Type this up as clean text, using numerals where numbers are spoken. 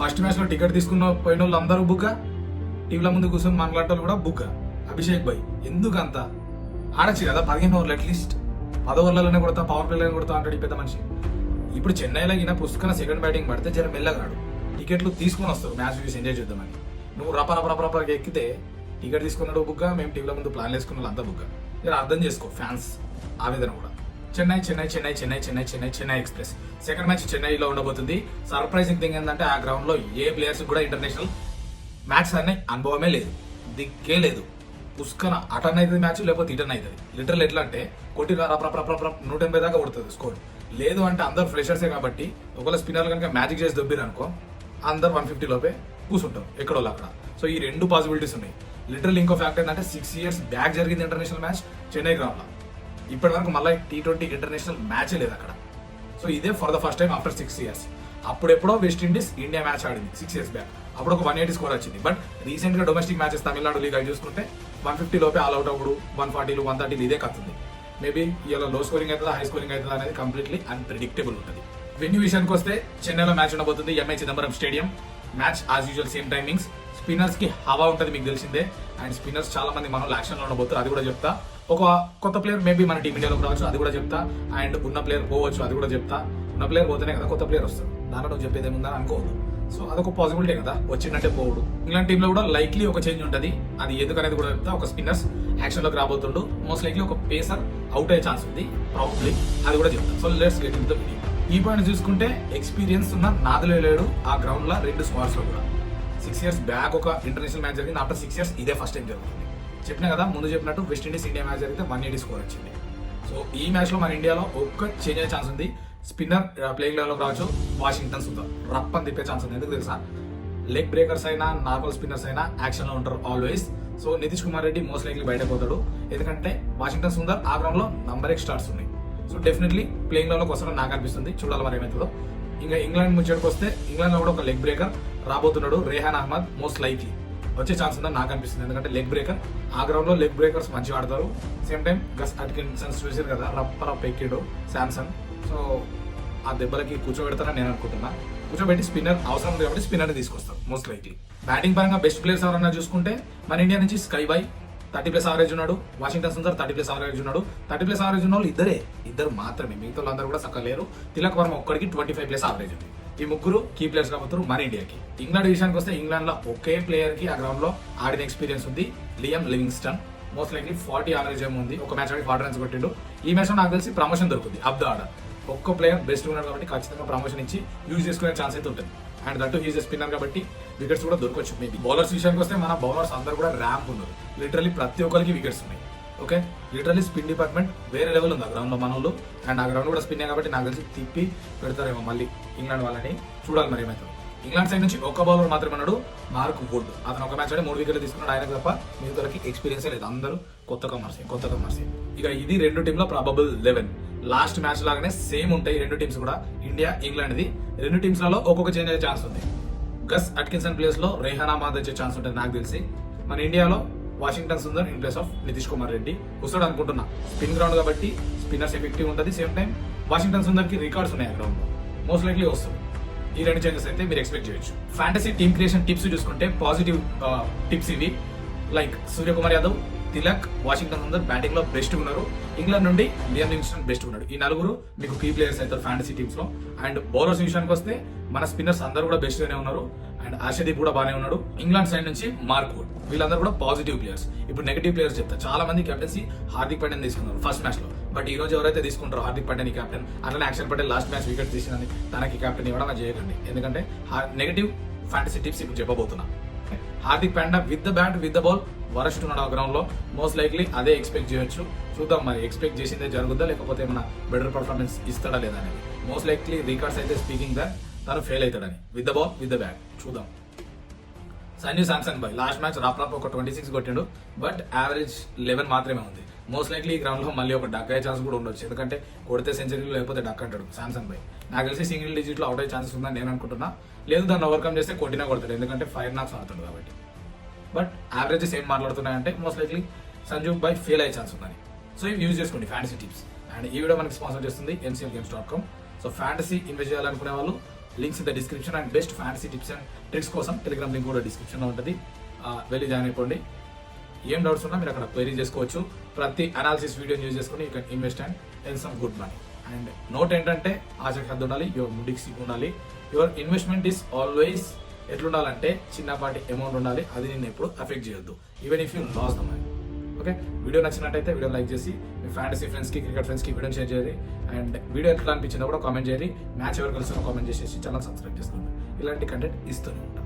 First match లో ticket తీసుకున్న పోయిన వాళ్ళు అందరూ బుక్క, టీవీల ముందు కూర్చొని మాట్లాడటం కూడా బుక్క. అభిషేక్ భాయ్ ఎందుకంత ఆడచ్చు కదా 15 ఓవర్లు, అట్లీస్ట్ 10 ఓవర్లలోనే కొడతా, పవర్ ప్లేలోనే కొడతా అంటాడు ఈ పెద్ద మనిషి. ఇప్పుడు చెన్నైలో ఈయన పుష్కన సెకండ్ బ్యాటింగ్ పడితే జర మెల్లగాడు, టికెట్లు తీసుకుని వస్తారు మ్యాచ్ చూసి ఎంజాయ్ చేద్దామని. నువ్వు రపరపరపరపరగా ఎక్కితే టికెట్ తీసుకున్నాడు బుగ్గ, మేము టీవీల ముందు ప్లాన్ వేసుకున్న అంతా బుగ్గ. మీరు అర్థం చేసుకో ఫ్యాన్స్ ఆవేదన కూడా. Chennai Chennai Chennai Chennai Chennai Chennai Chennai express second match చెన్నైలో ఉండబోతుంది. సర్ప్రైజింగ్ థింగ్ ఏంటంటే ఆ గ్రౌండ్ లో ఏ ప్లేయర్స్ కూడా ఇంటర్నేషనల్ మ్యాచ్ అనే అనుభవమే లేదు, దిక్కే లేదు. పుష్కన అటర్న్ అవుతుంది మ్యాచ్, లేకపోతే ఇటర్న్ అవుతుంది. లిటరల్ ఎట్లా అంటే కొట్టి 180 దాకా కొడుతుంది స్కోర్. లేదు అంటే అందరు ఫ్రెషర్సే కాబట్టి ఒకవేళ స్పిన్నర్లు కనుక మ్యాజిక్ చేసి దొబ్బిరు అనుకో అందరు 150 లోపే కూర్చుంటారు ఎక్కడో అక్కడ. సో ఈ రెండు పాసిబిలిటీస్ ఉన్నాయి. లిటరల్ ఇంకో ఫ్యాక్ట్ ఏంటంటే 6 years బ్యాక్ జరిగింది ఇంటర్నేషనల్ మ్యాచ్ చెన్నై గ్రౌండ్ లో. ఇప్పటి వరకు మళ్ళీ T20 ఇంటర్నేషనల్ మ్యాచే లేదు అక్కడ. సో ఇదే for the first time after 6 years. అప్పుడెప్పుడో వెస్టిండీస్ ఇండియా మ్యాచ్ ఆడింది 6 years బ్యాక్, అప్పుడు ఒక 180 స్కోర్ వచ్చింది. బట్ రీసెంట్ గా డొమెస్టిక్ మ్యాచెస్ తమిళనాడు లీగ్ అవి చూసుకుంటే 150 లోపే ఆల్ అవుట్ అవ్వడు, 140లు 130లు ఇదే కత్తుంది. మేబీ ఇలా లో స్కోరింగ్ అవుతుందా హై స్కోరింగ్ అవుతుందా అనేది కంప్లీట్లీ అన్ప్రెడిక్టబుల్ ఉంటుంది. వెన్యూ విషయానికి వస్తే చెన్నైలో మ్యాచ్ ఉండబోతుంది MI Chidambaram stadium. Match as usual same timings. Spinners కి హవా ఉంటుంది మీకు తెలిసిందే, అండ్ స్పిన్నర్స్ చాలా మంది మనం యాక్షన్ లో ఉండబోతారు అది కూడా చెప్తా. ఒక కొత్త ప్లేయర్ మేబీ మన టీం ఇండియాలోకి రావచ్చు అది కూడా చెప్తా, అండ్ ఉన్న ప్లేయర్ పోవచ్చు అది కూడా చెప్తా. ఉన్న ప్లేయర్ పోతేనే కదా కొత్త ప్లేయర్ వస్తారు, దాంట్లో నువ్వు చెప్పేది ఏముందని అనుకోవద్దు. సో అదొక పాసిబిలిటీ కదా, వచ్చిందంటే పోవుడు. ఇంగ్లాండ్ టీంలో కూడా లైక్లీ ఒక చేంజ్ ఉంటుంది, అది ఎందుకనేది కూడా చెప్తా. ఒక స్పిన్నర్స్ యాక్షన్ లోకి రాబోతుండు, మోస్ట్ లైక్లీ ఒక పేసర్ అవుట్ అయ్యే ఛాన్స్ ఉంది ప్రాబబ్లీ, అది కూడా చెప్తా. So let's get in the video. ఈ పాయింట్ చూసుకుంటే ఎక్స్పీరియన్స్ ఉన్న నాదులే లేడు ఆ గ్రౌండ్ లో 2 స్క్వాడ్స్ లో కూడా. 6 years బ్యాక్ ఒక ఇంటర్నేషనల్ మ్యాచ్ జరిగింది, ఆఫ్టర్ 6 years ఇదే ఫస్ట్ టైం జరుగుతుంది. చెప్పినా కదా ముందు చెప్పినట్టు వెస్టిండీస్ ఇండియా మ్యాచ్ జరిగితే 180 స్కోర్ వచ్చింది. సో ఈ మ్యాచ్ లో మన ఇండియాలో ఒక్క చేంజ్ అయ్యే ఛాన్స్ ఉంది. స్పిన్నర్ ప్లేయింగ్ లెవెల్లోకి రావచ్చు, వాషింగ్టన్ సుందర్ రప్పని తిప్పే ఛాన్స్ ఉంది. ఎందుకు తెలుసా, లెగ్ బ్రేకర్స్ అయినా నార్మల్ స్పిన్నర్స్ అయినా యాక్షన్ లో ఉంటారు always. So Nitish Kumar Reddy most likely బయట పోతాడు, ఎందుకంటే వాషింగ్టన్ సుందర్ ఆ గ్రౌండ్ లో నంబర్ ఎక్ స్టార్ట్స్ ఉన్నాయి. సో డెఫినెట్లీ ప్లేయింగ్ లెవెల్లోకి వస్తాడని నాకు అనిపిస్తుంది, చూడాలి మరి ఏమవుతుందో. ఇంకా ఇంగ్లాండ్ ముచ్చడికి వస్తే ఇంగ్లాండ్ లో కూడా ఒక లెగ్ బ్రేకర్ రాబోతున్నాడు, రేహాన్ అహ్మద్. మోస్ట్ లైక్లీ వచ్చే ఛాన్స్ ఉందని నాకు అనిపిస్తుంది, ఎందుకంటే లెగ్ బ్రేకర్ ఆ గ్రౌండ్ లో లెగ్ బ్రేకర్స్ మంచిగా ఆడతారు. సేమ్ టైం గస్ అట్కిన్సన్ చూసారు కదా రప్ప ఎక్కిడు శాంసన్. సో ఆ దెబ్బలకి కూర్చోబెడతారని నేను అనుకుంటున్నా. కూర్చోబెట్టి స్పిన్నర్ అవసరం ఉంది కాబట్టి స్పిన్నర్ తీసుకొస్తారు మోస్ట్ లైక్లీ. బ్యాటింగ్ పరంగా బెస్ట్ ప్లేయర్స్ ఎవరన్నా చూసుకుంటే మన ఇండియా నుంచి స్కై బాయ్ 30+ యావరేజ్ ఉన్నాడు, వాషింగ్టన్ సుందర్ 30+ యావరేజ్ ఉన్నాడు. 30+ యావరేజ్ ఉన్న వాళ్ళు ఇద్దరు మాత్రమే, మిగతా అందరూ కూడా సక్క లేరు. తిలక్ వర్మ ఒక్కడికి 25+ యావరేజ్ ఉంది. ఈ ముగ్గురు కీ ప్లేయర్స్ కాబోతారు మన ఇండియాకి. ఇంగ్లాండ్ విషయానికి వస్తే ఇంగ్లాండ్ లో ఒకే ప్లేయర్ కి ఆ గ్రౌండ్ లో ఆడిన ఎక్స్పీరియన్స్ ఉంది, Liam Livingstone. Most likely 40 average ఏమో ఉంది, ఒక మ్యాచ్ ఆడి 40 runs కొట్టిండు. ఈ మ్యాచ్ లో నాకు తెలిసి ప్రమోషన్ దొరుకుతుంది అబ్ ద ఆర్డర్. ఒక్క ప్లేయర్ బెస్ట్ ఉన్నాడు కాబట్టి ఖచ్చితంగా ప్రమోషన్ ఇచ్చి యూజ్ చేసుకునే ఛాన్స్ అయితే ఉంటుంది. అండ్ దట్టు హీజ్ స్పిన్నర్ కాబట్టి వికెట్స్ కూడా దొరకవచ్చు మేబీ. బౌలర్స్ విషయానికి వస్తే మన బౌలర్స్ అందరూ కూడా ర్యాంప్ ఉన్నారు, లిటరలీ ప్రతి ఒక్కరికి వికెట్స్ ఉన్నాయి. ఓకే, లిటరలీ స్పిన్ డిపార్ట్మెంట్ వేరే లెవెల్ ఉంది ఆ గ్రౌండ్ లో మన వాళ్ళు. అండ్ ఆ గ్రౌండ్ కూడా స్పిన్ కాబట్టి నాకు తెలిసి తిప్పి పెడతారేమో మళ్ళీ ఇంగ్లాండ్ వాళ్ళని, చూడాలి మరి ఏమైతే. ఇంగ్లాండ్ సైడ్ నుంచి ఒక్క బౌలర్ మాత్రమే ఉన్నాడు, మార్క్ వుడ్. అతను ఒక మ్యాచ్ ఆడి 3 వికెట్లు తీసుకున్నాడు, ఆయనకు తప్ప మిగతాకి ఎక్స్పీరియన్స్ లేదు, అందరూ కొత్త కమర్సే. ఇక ఇది రెండు టీంలో ప్రాబబుల్ 11. లాస్ట్ మ్యాచ్ లాగానే సేమ్ ఉంటాయి రెండు టీమ్స్ కూడా, ఇండియా ఇంగ్లాండ్ ది. రెండు టీమ్స్ లలో ఒక్కొక్క చేంజ్ అయ్యే ఛాన్స్ ఉంది. గస్ అట్కిన్సన్ ప్లేస్ లో రేహాన్ అహ్మద్ వచ్చే ఛాన్స్ ఉంటుంది నాకు తెలిసి. మన ఇండియాలో Washington Sundar in place of Nitish Kumar Reddy వస్తాడు అనుకుంటున్నా. స్పిన్ గ్రౌండ్ కాబట్టి స్పిన్నర్స్ ఎఫెక్టివ్ ఉంటుంది. సేమ్ టైం వాషింగ్టన్ సుందర్ కి రికార్డ్స్ ఉన్నాయి ఆ గ్రౌండ్ లో, మోస్ట్ లైక్లీ వస్తుంది. ఈ రెండు చేంజెస్ అయితే మీరు ఎక్స్పెక్ట్ చేయొచ్చు. ఫ్యాంటసీ టీమ్ క్రియేషన్ టిప్స్ చూసుకుంటే పాజిటివ్ టిప్స్ ఇవి. Like Suryakumar Yadav, Tilak, Washington Sundar batting లో బెస్ట్ ఉన్నారు. ఇంగ్లాండ్ నుండి లియామ్ లివింగ్స్టన్ బెస్ట్ ఉన్నాడు. ఈ నలుగురు మీకు కీ ప్లేయర్స్ అవుతారు ఫ్యాంటసీ టీమ్స్ లో. అండ్ బౌలర్స్ విషయానికి వస్తే మన స్పిన్నర్స్ అందరూ కూడా బెస్ట్ గానే ఉన్నారు, అండ్ ఆర్షదీప్ కూడా బాగానే ఉన్నాడు. ఇంగ్లాండ్ సైడ్ నుంచి మార్క్ వుడ్, వీళ్ళందరూ కూడా పాజిటివ్ ప్లేయర్స్. ఇప్పుడు నెగిటివ్ ప్లేయర్స్ చెప్తా. చాలా మంది కెప్టెన్సీ హార్దిక్ పాండ్యా తీసుకున్నారు ఫస్ట్ మ్యాచ్ లో, బట్ ఈ రోజు ఎవరైతే తీసుకుంటారో హార్దిక్ పాండ్యాని కెప్టెన్, అట్లనే Akshar Patel last match wicket తీసిందని తనకి కెప్టెన్ ఇవ్వడం అది చేయకండి, ఎందుకంటే నెగిటివ్ ఫ్యాంటసీ టిప్స్ ఇప్పుడు చెప్పబోతున్నా. Hardik Pandya with the bat with the ball worst ఉన్నాడు ఆ గ్రౌండ్ లో, మోస్ట్ లైక్లీ అదే ఎక్స్పెక్ట్ చేయొచ్చు. చూద్దాం మరి ఎక్స్పెక్ట్ చేసిందే జరుగుద్దా లేకపోతే ఏమైనా బెటర్ పర్ఫార్మెన్స్ ఇస్తాడా లేదా అనేది. మోస్ట్ లైక్లీ రికార్డ్స్ అయితే స్పీకింగ్ దట్ తను ఫెయిల్ అవుతాడని. With the ball with the bat చూద్దాం. సంజు శాంసన్ బాయ్ లాస్ట్ మ్యాచ్ రాప్ ఒక 26 కొట్టిండు, బట్ యావరేజ్ 11 మాత్రమే ఉంది. మోస్ట్ లైక్లీ ఈ గ్రౌండ్ లో మళ్ళీ ఒక డక్ అయ్యే ఛాన్స్ కూడా ఉండొచ్చు, ఎందుకంటే కొడితే సెంచరీలు లేకపోతే డక్ అంటాడు శాంసన్ బాయ్. నాకు తెలిసి సింగిల్ డిజిట్ లో అవుట్ అయ్యే ఛాన్సెస్ ఉందని నేను అనుకుంటున్నా. లేదు దాన్ని ఓవర్కమ్ చేస్తే కొట్టినా కొడతాడు, ఎందుకంటే 5 knocks ఆడుతాడు కాబట్టి. బట్ యావరేజెస్ ఏం మాట్లాడుతున్నాయంటే most likely Sanju bhai fail అయ్యే ఛాన్స్ ఉందని. సో ఇవి యూజ్ చేసుకోండి ఫ్యాంటసీ టిప్స్. అండ్ ఈ వీడియో మనకి స్పాన్సర్ చేస్తుంది MCLGames.com. సో ఫ్యాంటసీ ఇన్వెస్ట్ చేయాలనుకునే వాళ్ళు links in the description. And best fancy tips and tricks కోసం టెలిగ్రామ్ లింక్ కూడా డిస్క్రిప్షన్లో ఉంటుంది. వెళ్ళి జాయిన్ అయిపోండి. ఏం డౌట్స్ ఉన్నా మీరు అక్కడ క్వైరీ చేసుకోవచ్చు. ప్రతి అనాలిసిస్ వీడియోని యూజ్ చేసుకుని you can invest and earn some good money. And note ఏంటంటే ఆశకి హద్దు ఉండాలి, యువర్ ముడికి సిగ్గు ఉండాలి. యువర్ ఇన్వెస్ట్మెంట్ ఈస్ ఆల్వేస్ ఎట్లుండాలంటే చిన్నపాటి అమౌంట్ ఉండాలి, అది నేను ఎప్పుడు అఫెక్ట్ చేయొద్దు, even if you loss the money. Okay, video నచ్చినట్టయితే వీడియో లైక్ చేసి మీ ఫ్యాంటసీ ఫ్రెండ్స్కి, క్రికెట్ ఫ్రెండ్స్కి వీడియో షేర్ చేయండి. అండ్ వీడియో ఎట్లా అనిపించిందో కూడా కామెంట్ చేయండి. మ్యాచ్ ఎవరు కలిసినా కామెంట్ చేసేసి ఛానల్ సబ్స్క్రైబ్ చేసుకోండి. ఇలాంటి కంటెంట్ ఇస్తూనే ఉంటాను.